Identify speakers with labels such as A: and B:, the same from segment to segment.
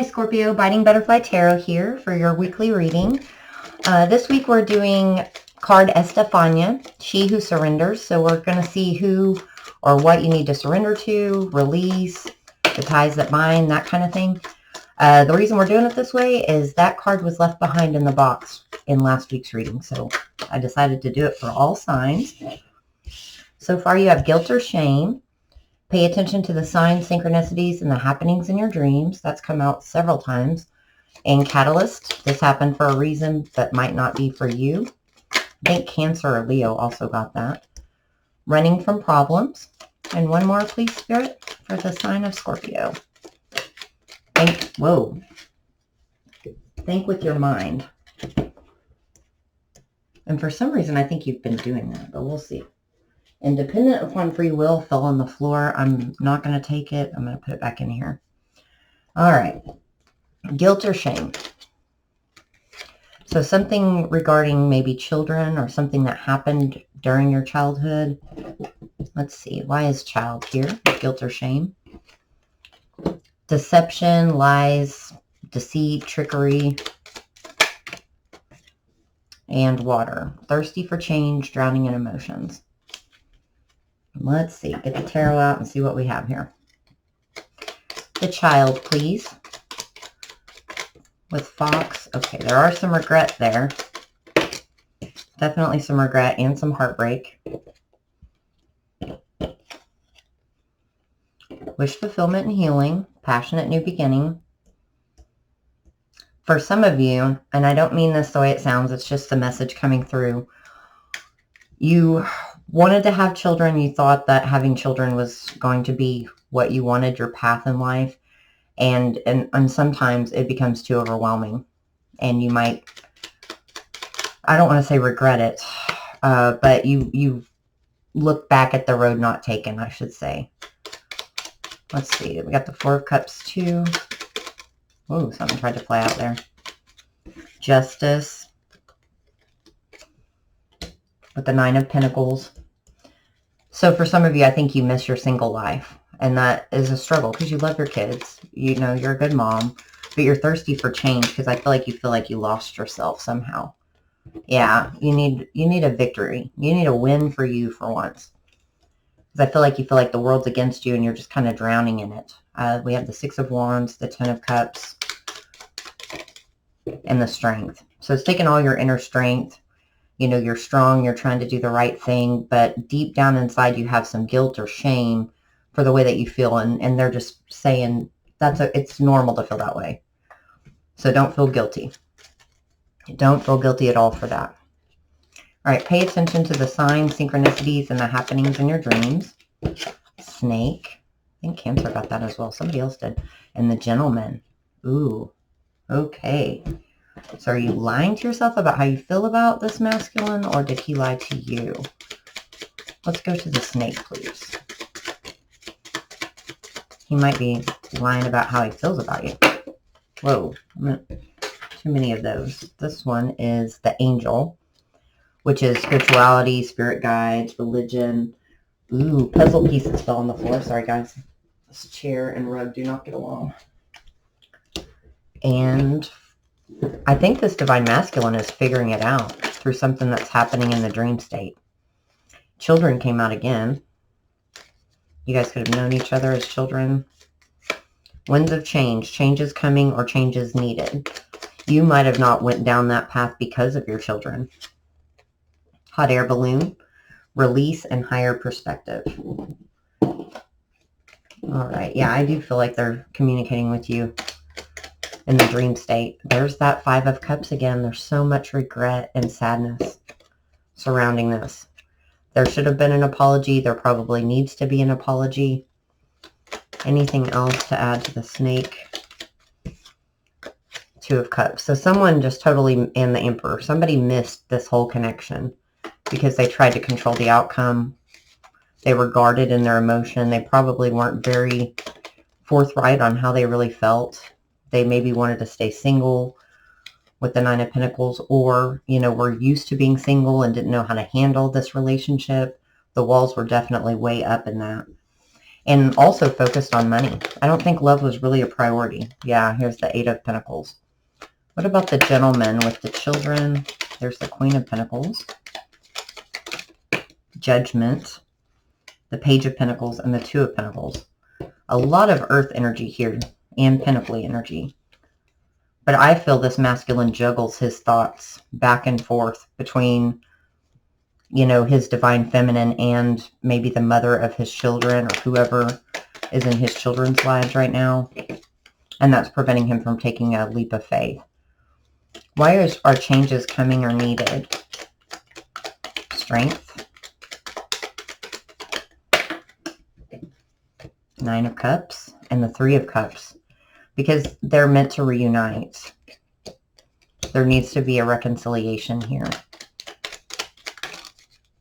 A: Hi, Scorpio. Biting Butterfly Tarot here for your weekly reading. This week we're doing card Estefania, She Who Surrenders. So we're going to see who or what you need to surrender to, release, the ties that bind, that kind of thing. The reason we're doing it this way is that card was left behind in the box in last week's reading. So I decided to do it for all signs. So far you have guilt or shame. Pay attention to the signs, synchronicities, and the happenings in your dreams. That's come out several times. And Catalyst, this happened for a reason that might not be for you. I think Cancer or Leo also got that. Running from problems. And one more, please, Spirit, for the sign of Scorpio. Whoa. Think with your mind. And for some reason, I think you've been doing that, but we'll see. And dependent upon free will, fell on the floor. I'm not going to take it. I'm going to put it back in here. All right. Guilt or shame. So something regarding maybe children or something that happened during your childhood. Let's see. Why is child here? Guilt or shame. Deception, lies, deceit, trickery, and water. Thirsty for change, drowning in emotions. Let's see. Get the tarot out and see what we have here. The child, please. With Fox. Okay, there are some regret there. Definitely some regret and some heartbreak. Wish fulfillment and healing. Passionate new beginning. For some of you, and I don't mean this the way it sounds, it's just the message coming through. You wanted to have children. You thought that having children was going to be what you wanted, your path in life. And sometimes it becomes too overwhelming. And you might, I don't want to say regret it, but you look back at the road not taken, I should say. Let's see. We got the Four of Cups too. Oh, something tried to fly out there. Justice. With the Nine of Pentacles. So for some of you, I think you miss your single life. And that is a struggle because you love your kids. You know, you're a good mom. But you're thirsty for change because I feel like you lost yourself somehow. Yeah, you need a victory. You need a win for you for once. Because I feel like the world's against you and you're just kind of drowning in it. We have the Six of Wands, the Ten of Cups, and the Strength. So it's taking all your inner strength. You know, you're strong, you're trying to do the right thing, but deep down inside you have some guilt or shame for the way that you feel, and they're just saying it's normal to feel that way. So don't feel guilty. Don't feel guilty at all for that. All right, pay attention to the signs, synchronicities, and the happenings in your dreams. Snake. I think Cancer got that as well. Somebody else did. And the Gentleman. Ooh, okay. So are you lying to yourself about how you feel about this masculine, or did he lie to you? Let's go to the Snake, please. He might be lying about how he feels about you. Whoa, too many of those. This one is the Angel, which is spirituality, spirit guides, religion. Ooh, puzzle pieces fell on the floor. Sorry, guys. This chair and rug do not get along. And I think this Divine Masculine is figuring it out through something that's happening in the dream state. Children came out again. You guys could have known each other as children. Winds of change. Changes coming or changes needed. You might have not went down that path because of your children. Hot air balloon. Release and higher perspective. All right. Yeah, I do feel like they're communicating with you in the dream state. There's that Five of Cups again. There's so much regret and sadness surrounding this. There should have been an apology. There probably needs to be an apology. Anything else to add to the Snake? Two of Cups. So someone just totally, and the Emperor, somebody missed this whole connection because they tried to control the outcome. They were guarded in their emotion. They probably weren't very forthright on how they really felt. They maybe wanted to stay single with the Nine of Pentacles, or, you know, were used to being single and didn't know how to handle this relationship. The walls were definitely way up in that. And also focused on money. I don't think love was really a priority. Yeah, here's the Eight of Pentacles. What about the gentleman with the children? There's the Queen of Pentacles. Judgment. The Page of Pentacles and the Two of Pentacles. A lot of earth energy here and Pentacle energy. But I feel this masculine juggles his thoughts back and forth between, you know, his divine feminine and maybe the mother of his children or whoever is in his children's lives right now. And that's preventing him from taking a leap of faith. Why are changes coming or needed? Strength. Nine of Cups and the Three of Cups. Because they're meant to reunite. There needs to be a reconciliation here.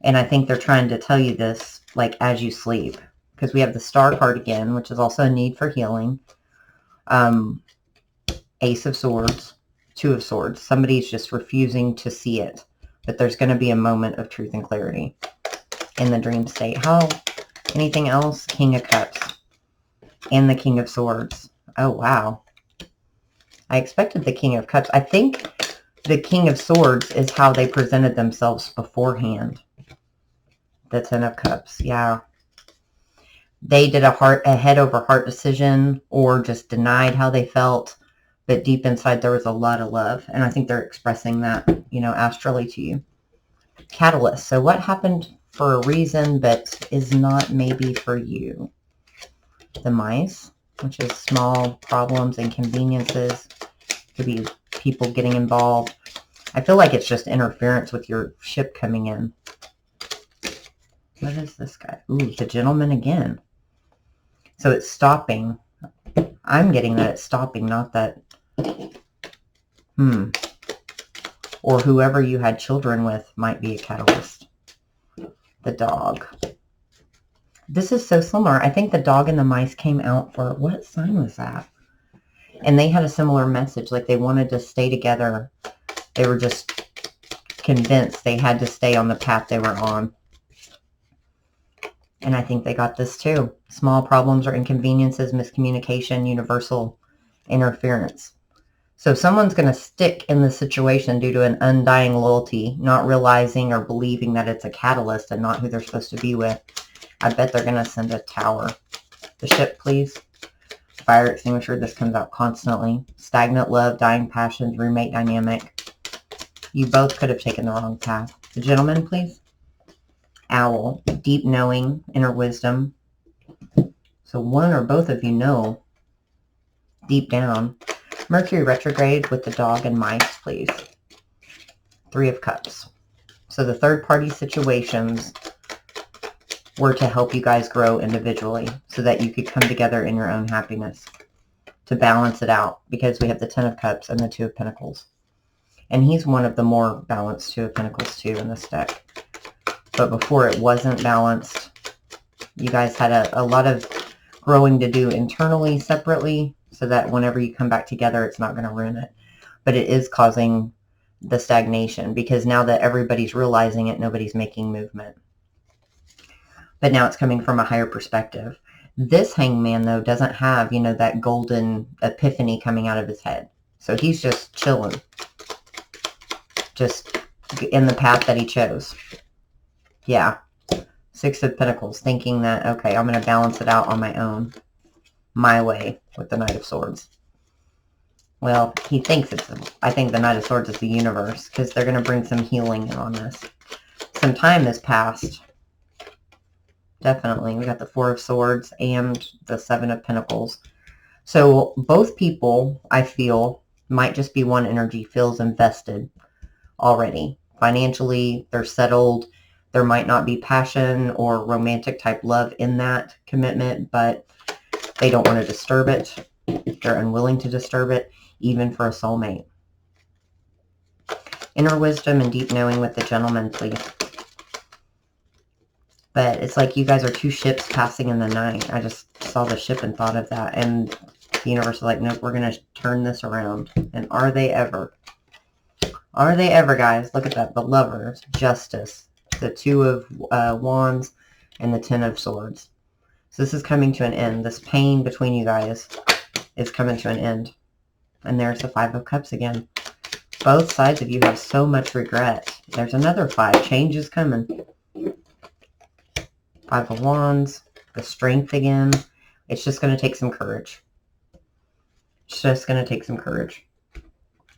A: And I think they're trying to tell you this, like, as you sleep. Because we have the Star card again, which is also a need for healing. Ace of Swords. Two of Swords. Somebody's just refusing to see it. But there's going to be a moment of truth and clarity in the dream state. Anything else? King of Cups. And the King of Swords. Oh, wow. I expected the King of Cups. I think the King of Swords is how they presented themselves beforehand. The Ten of Cups. Yeah. They did a head over heart decision or just denied how they felt. But deep inside, there was a lot of love. And I think they're expressing that, you know, astrally to you. Catalyst. So what happened for a reason, but is not maybe for you? The Mice, which is small problems, inconveniences. Could be people getting involved. I feel like it's just interference with your ship coming in. What is this guy? Ooh, the Gentleman again. So it's stopping. I'm getting that it's stopping, not that... Or whoever you had children with might be a catalyst. The Dog. This is so similar. I think the Dog and the Mice came out for... What sign was that? And they had a similar message. Like they wanted to stay together. They were just convinced they had to stay on the path they were on. And I think they got this too. Small problems or inconveniences, miscommunication, universal interference. So someone's going to stick in the situation due to an undying loyalty, not realizing or believing that it's a catalyst and not who they're supposed to be with. I bet they're going to send a tower. The Ship, please. Fire extinguisher. This comes out constantly. Stagnant love, dying passions, roommate dynamic. You both could have taken the wrong path. The Gentleman, please. Owl. Deep knowing, inner wisdom. So one or both of you know deep down. Mercury retrograde with the Dog and Mice, please. Three of Cups. So the third party situations were to help you guys grow individually so that you could come together in your own happiness to balance it out, because we have the Ten of Cups and the Two of Pentacles. And he's one of the more balanced Two of Pentacles too in this deck. But before it wasn't balanced, you guys had a lot of growing to do internally, separately, so that whenever you come back together, it's not going to ruin it. But it is causing the stagnation, because now that everybody's realizing it, nobody's making movement. But now it's coming from a higher perspective. This Hangman, though, doesn't have, you know, that golden epiphany coming out of his head. So he's just chilling. Just in the path that he chose. Yeah. Six of Pentacles, thinking that, okay, I'm going to balance it out on my own. My way, with the Knight of Swords. Well, he thinks I think the Knight of Swords is the universe, because they're going to bring some healing in on this. Some time has passed. Definitely. We got the Four of Swords and the Seven of Pentacles. So both people, I feel, might just be one energy, feels invested already. Financially, they're settled. There might not be passion or romantic type love in that commitment, but they don't want to disturb it. They're unwilling to disturb it, even for a soulmate. Inner wisdom and deep knowing with the Gentleman, please. But it's like you guys are two ships passing in the night. I just saw the ship and thought of that. And the universe is like, nope, we're going to turn this around. And are they ever? Are they ever, guys? Look at that. The Lovers, Justice, the Two of Wands, and the Ten of Swords. So this is coming to an end. This pain between you guys is coming to an end. And there's the Five of Cups again. Both sides of you have so much regret. There's another 5. Change is coming. 5 of Wands. The Strength again. It's just going to take some courage. It's just going to take some courage.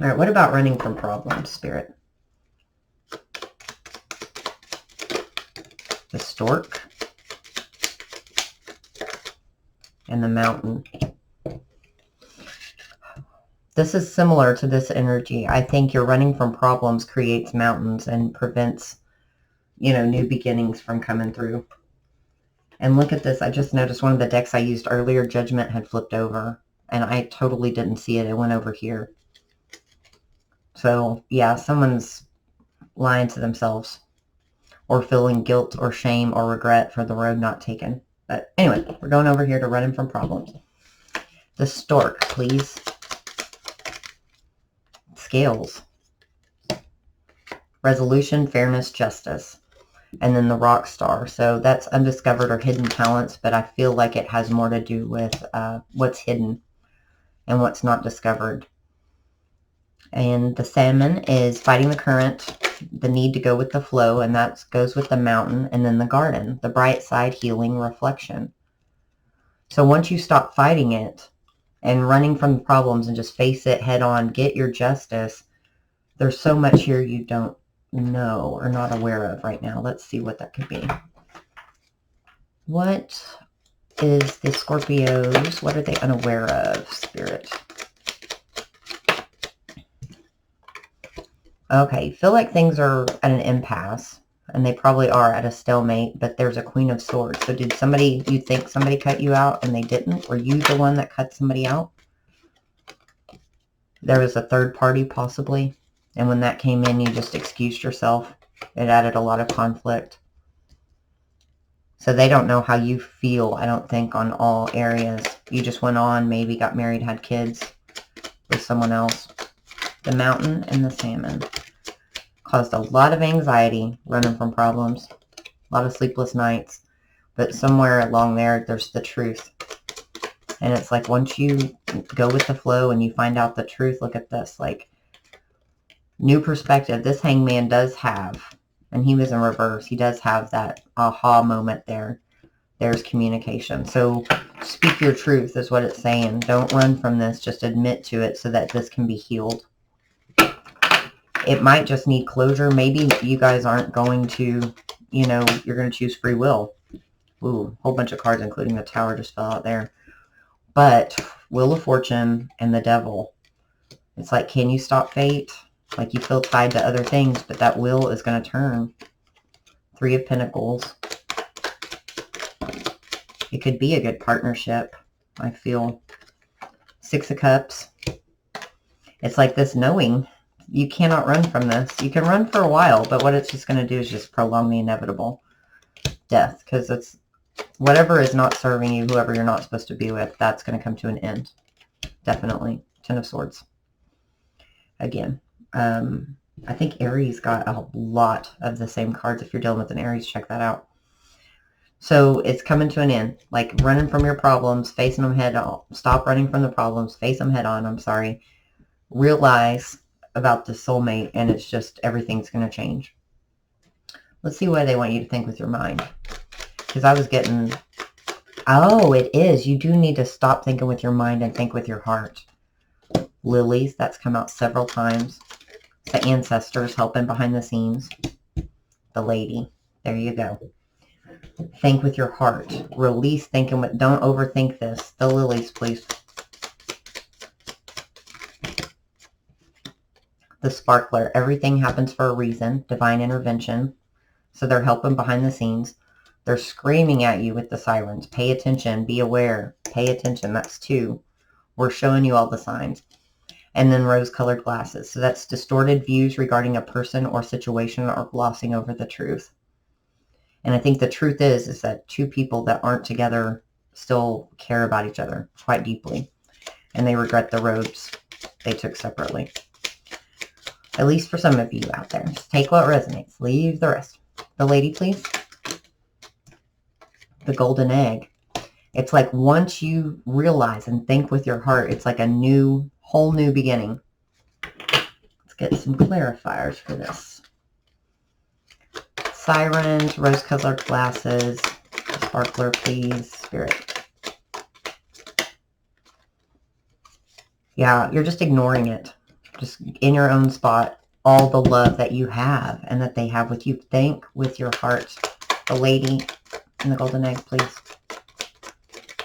A: All right, what about running from problems, Spirit? The Stork. And the Mountain. This is similar to this energy. I think you're running from problems creates mountains and prevents, you know, new beginnings from coming through. And look at this. I just noticed one of the decks I used earlier, Judgment, had flipped over. And I totally didn't see it. It went over here. So, yeah, someone's lying to themselves or feeling guilt or shame or regret for the road not taken. But anyway, we're going over here to running from problems. The Stork, please. Scales. Resolution, fairness, justice. And then the Rock Star. So that's undiscovered or hidden talents, but I feel like it has more to do with what's hidden and what's not discovered. And the Salmon is fighting the current, the need to go with the flow, and that goes with the Mountain. And then the Garden, the bright side, healing, reflection. So once you stop fighting it and running from the problems and just face it head on, get your justice, there's so much here you don't know or not aware of right now. Let's see what that could be. What is the Scorpios? What are they unaware of, Spirit? Okay, feel like things are at an impasse, and they probably are at a stalemate, but there's a Queen of Swords. So did somebody, you think somebody cut you out and they didn't? Were you the one that cut somebody out? There was a third party possibly, and when that came in, you just excused yourself. It added a lot of conflict. So they don't know how you feel, I don't think, on all areas. You just went on, maybe got married, had kids with someone else. The Mountain and the Salmon caused a lot of anxiety, running from problems, a lot of sleepless nights, but somewhere along there, there's the truth. And it's like once you go with the flow and you find out the truth, look at this, like new perspective. This Hangman does have, and he was in reverse, he does have that aha moment there. There's communication. So speak your truth is what it's saying. Don't run from this. Just admit to it so that this can be healed. It might just need closure. Maybe you guys aren't going to, you know, you're going to choose free will. Ooh, whole bunch of cards, including the Tower, just fell out there. But Wheel of Fortune and the Devil. It's like, can you stop fate? Like you feel tied to other things, but that wheel is going to turn. 3 of Pentacles. It could be a good partnership, I feel. 6 of Cups. It's like this knowing. You cannot run from this. You can run for a while, but what it's just going to do is just prolong the inevitable death, because it's whatever is not serving you, whoever you're not supposed to be with, that's going to come to an end. Definitely. 10 of Swords. Again, I think Aries got a lot of the same cards. If you're dealing with an Aries, check that out. So it's coming to an end. Like running from your problems, facing them head on. Stop running from the problems, face them head on. I'm sorry. Realize about the soulmate, and it's just everything's going to change. Let's see why they want you to think with your mind. Because I was getting, oh, it is. You do need to stop thinking with your mind and think with your heart. Lilies, that's come out several times. The ancestors helping behind the scenes. The Lady, there you go. Think with your heart. Release thinking with, don't overthink this. The Lilies, please. The Sparkler, everything happens for a reason. Divine intervention. So they're helping behind the scenes. They're screaming at you with the sirens. Pay attention. Be aware. Pay attention. That's 2. We're showing you all the signs. And then rose-colored glasses. So that's distorted views regarding a person or situation or glossing over the truth. And I think the truth is that 2 people that aren't together still care about each other quite deeply. And they regret the roads they took separately. At least for some of you out there. Just take what resonates. Leave the rest. The Lady, please. The Golden Egg. It's like once you realize and think with your heart, it's like a whole new beginning. Let's get some clarifiers for this. Sirens, rose-colored glasses, sparkler, please, Spirit. Yeah, you're just ignoring it. Just in your own spot, all the love that you have and that they have with you. Think with your heart. The lady in the golden egg, please.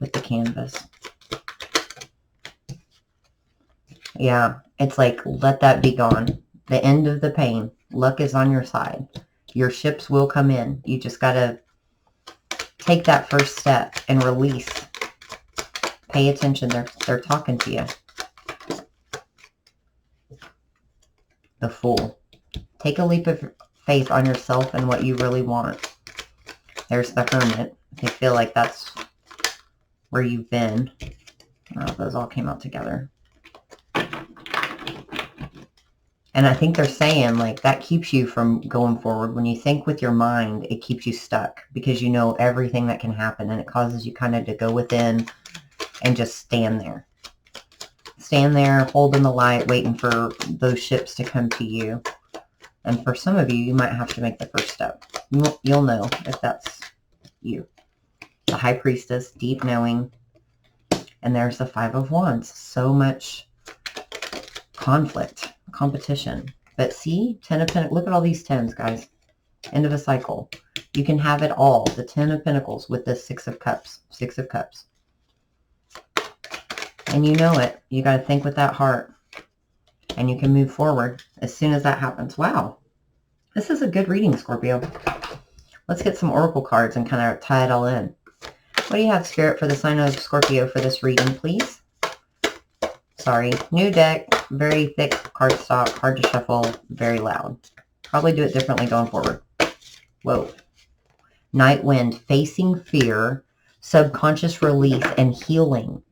A: With the canvas. Yeah, it's like, let that be gone. The end of the pain. Luck is on your side. Your ships will come in. You just got to take that first step and release. Pay attention. They're talking to you. The Fool. Take a leap of faith on yourself and what you really want. There's the Hermit. If you feel like that's where you've been. Oh, those all came out together. And I think they're saying, like, that keeps you from going forward. When you think with your mind, it keeps you stuck because you know everything that can happen, and it causes you kind of to go within and just stand there. Stand there, holding the light, waiting for those ships to come to you. And for some of you, you might have to make the first step. You'll know if that's you. The High Priestess, deep knowing. And there's the Five of Wands. So much conflict, competition. But see, Ten of Pentacles. Look at all these tens, guys. End of a cycle. You can have it all. The Ten of Pentacles with the Six of Cups. Six of Cups. And you know it. You got to think with that heart. And you can move forward as soon as that happens. Wow. This is a good reading, Scorpio. Let's get some oracle cards and kind of tie it all in. What do you have, Spirit, for the sign of Scorpio for this reading, please? Sorry. New deck. Very thick cardstock. Hard to shuffle. Very loud. Probably do it differently going forward. Whoa. Night Wind. Facing fear. Subconscious release and healing.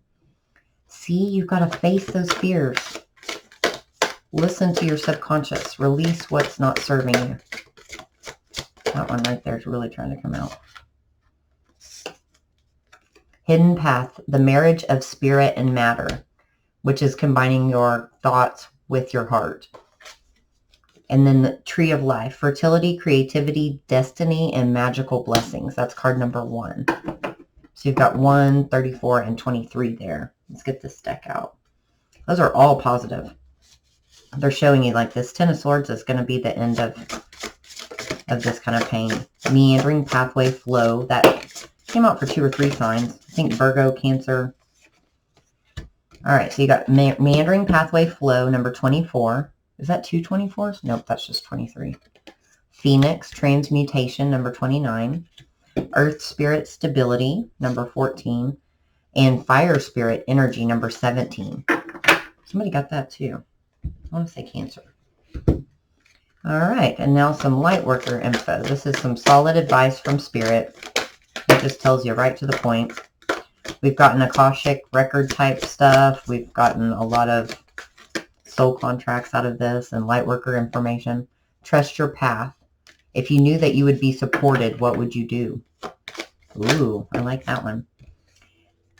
A: See, you've got to face those fears. Listen to your subconscious. Release what's not serving you. That one right there is really trying to come out. Hidden Path, the marriage of spirit and matter, which is combining your thoughts with your heart. And then the Tree of Life, fertility, creativity, destiny, and magical blessings. That's card number 1. So you've got 1, 34, and 23 there. Let's get this deck out. Those are all positive. They're showing you like this Ten of Swords is going to be the end of this kind of pain. Meandering pathway flow. That came out for 2 or 3 signs. I think Virgo, Cancer. All right, so you got meandering pathway flow, number 24. Is that 2 24s? Nope, that's just 23. Phoenix, transmutation, number 29. Earth spirit, stability, number 14. And fire spirit, energy, number 17. Somebody got that too. I want to say Cancer. All right, and now some light worker info. This is some solid advice from Spirit. It just tells you right to the point. We've gotten Akashic record type stuff. We've gotten a lot of soul contracts out of this and light worker information. Trust your path. If you knew that you would be supported, what would you do? Ooh, I like that one.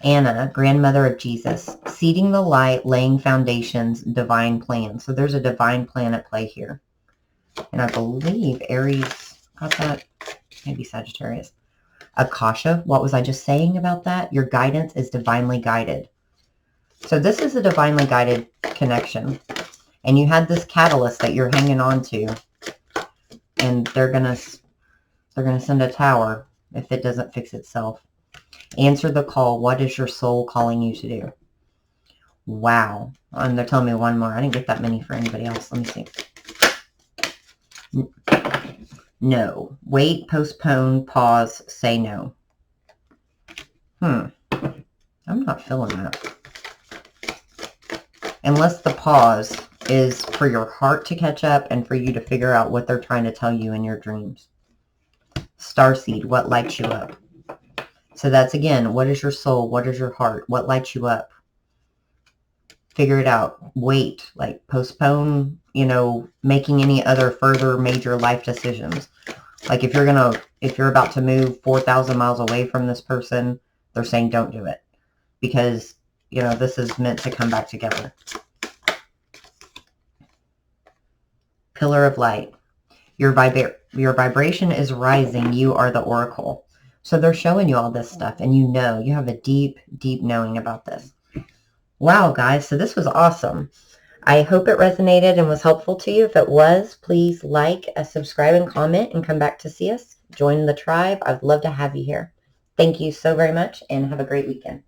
A: Anna, grandmother of Jesus, seeding the light, laying foundations, divine plan. So there's a divine plan at play here. And I believe Aries got that. Maybe Sagittarius. Akasha, what was I just saying about that? Your guidance is divinely guided. So this is a divinely guided connection. And you had this catalyst that you're hanging on to. And they're gonna send a tower if it doesn't fix itself. Answer the call. What is your soul calling you to do? Wow. And they're telling me one more. I didn't get that many for anybody else. Let me see. No. Wait, postpone, pause, say no. I'm not feeling that. Unless the pause is for your heart to catch up and for you to figure out what they're trying to tell you in your dreams. Starseed, what lights you up? So that's, again, what is your soul? What is your heart? What lights you up? Figure it out. Wait, like postpone, making any other further major life decisions. Like if you're about to move 4,000 miles away from this person, They're saying don't do it because, you know, this is meant to come back together. Pillar of light. Your vibration is rising. You are the oracle. So they're showing you all this stuff, and you know, you have a deep, deep knowing about this. Wow, guys. So this was awesome. I hope it resonated and was helpful to you. If it was, please like, subscribe, and comment, and come back to see us. Join the tribe. I'd love to have you here. Thank you so very much, and have a great weekend.